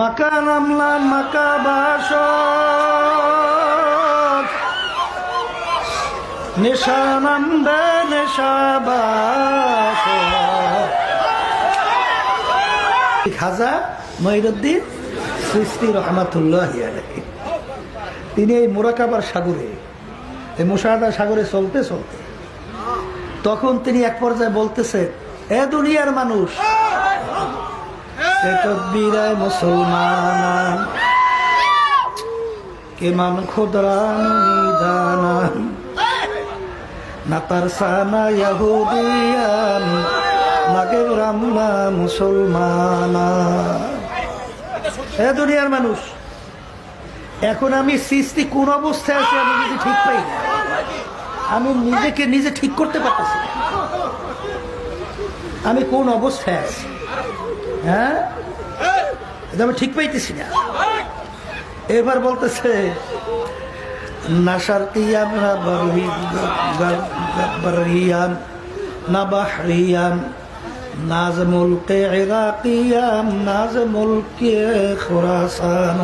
মাকা নামলাম মাকা বাসর নেশা নামবে নেশা বাসর। খাজা মঈনুদ্দিন চিশতি রহমাতুল্লাহি আলাইহি তিনি এই মুরাকাবার সাগরে, এই মুশাহাদার সাগরে চলতে চলতে তখন তিনি এক পর্যায়ে বলতেছেন, এ দুনিয়ার মানুষ, তকবীরায় মুসলমান কেমান খোদরান নিদানান নাতারসানা ইয়াহুদিয়ান নাগে রামলা মুসলমানা। এ দুনিয়ার মানুষ, এখন আমি সৃষ্টি কোন অবস্থায় আছি আমি যদি ঠিক পাই না, আমি নিজেকে নিজে ঠিক করতে পারতেছি না, আমি কোন অবস্থায় আছি, হ্যাঁ আমি ঠিক পাইতেছি না। এবার বলতেছে নাসার তিয়াম না বারহিয়ান না বাহরিয়ান নাজ মুলকে ইরাকিয়ান নাজ মুলকে খুরাসান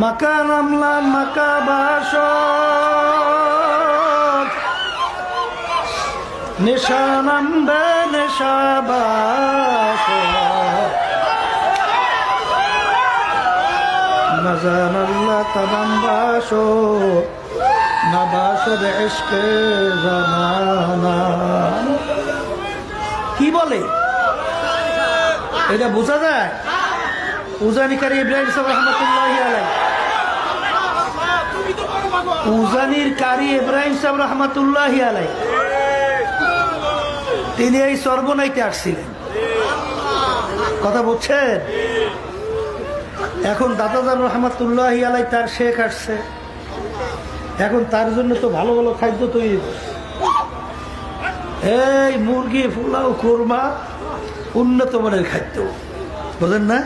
মাকা নামলাম মাকা বাসর নেশা নামবে নেশা বাসর নাজানাল্লাহ তামাম বাসর না বাসর ইশকে জানানা। কি বলে এটা বোঝা যায়? উজানিকারী ইব্রাহিম সাহেব রহমতুল্লাহি আলাইহি, উজানির কারি ইব্রাহিম সাহেব রহমতুল্লাহি আলাইহি তিনি এই সর্বনাইতে আসছিলেন, কথা বলছেন। এখন দাদাজান রহমতুল্লাহি আলাইহি তার শেখ আসছে, এখন তার জন্য তো ভালো ভালো খাদ্য তৈরি করছে, এই মুরগি পোলাও কোরমা উন্নত মানের খাদ্য, বোঝেন না?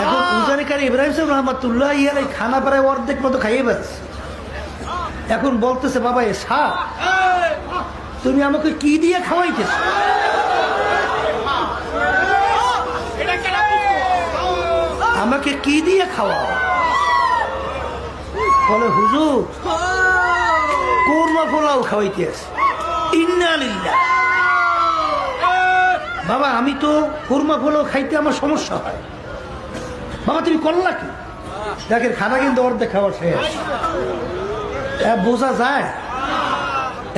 এখন উজানিকারী ইব্রাহিম সাহেব রহমতুল্লাহি আলাইহি খানা প্রায় অর্ধেক মতো খাইয়ে পাচ্ছে। এখন বলতেছে, বাবা এ সাপ, তুমি আমাকে কি দিয়ে খাওয়াইতেছ? আমাকে কি দিয়ে খাওয়াও? বলে হুজুর কোরমা পোলাও খাওয়াইতে আছে। ইন্না লিল্লাহ। বাবা আমি তো কোরমা পোলাও খাইতে আমার সমস্যা হয়, বাবা তুমি করলা কি? দেখেন খানা কিন্তু অর্ধেক খাওয়া শেষ। বোঝা যায়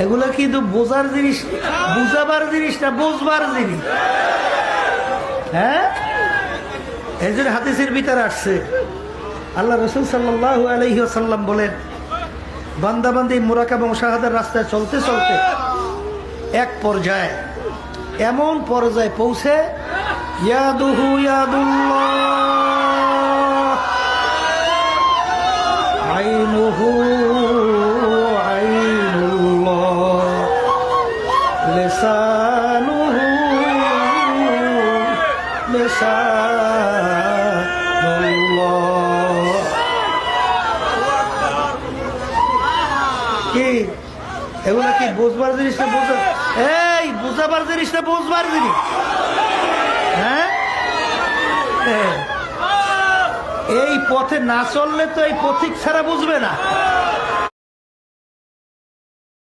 এগুলো কিন্তু বোঝার জিনিস, বুঝাবার জিনিস না, বুঝবার জিনিস। হ্যাঁ, এই জন্য হাদিসের ভিতরে আসছে, আল্লাহ রাসূল সাল্লাল্লাহু আলাইহি ওয়াসাল্লাম বলেন, বান্দা বান্দি মুরাকাবা মুশাহাদার রাস্তায় চলতে চলতে এক পর্যায়ে এমন পর্যায়ে পৌঁছে ইয়াদুহু ইয়াদুল্লাহ আইনুহু আইনুল্লাহ লিসানুহু লিসানুল্লাহ। কি এগুলা কি বুঝবার জিনিস না বোঝা, এই বুঝাবার জিনিস না বুঝবার জিনিস? হ্যাঁ, এই পথে না চললে তো এই পথিক ছাড়া বুঝবে না।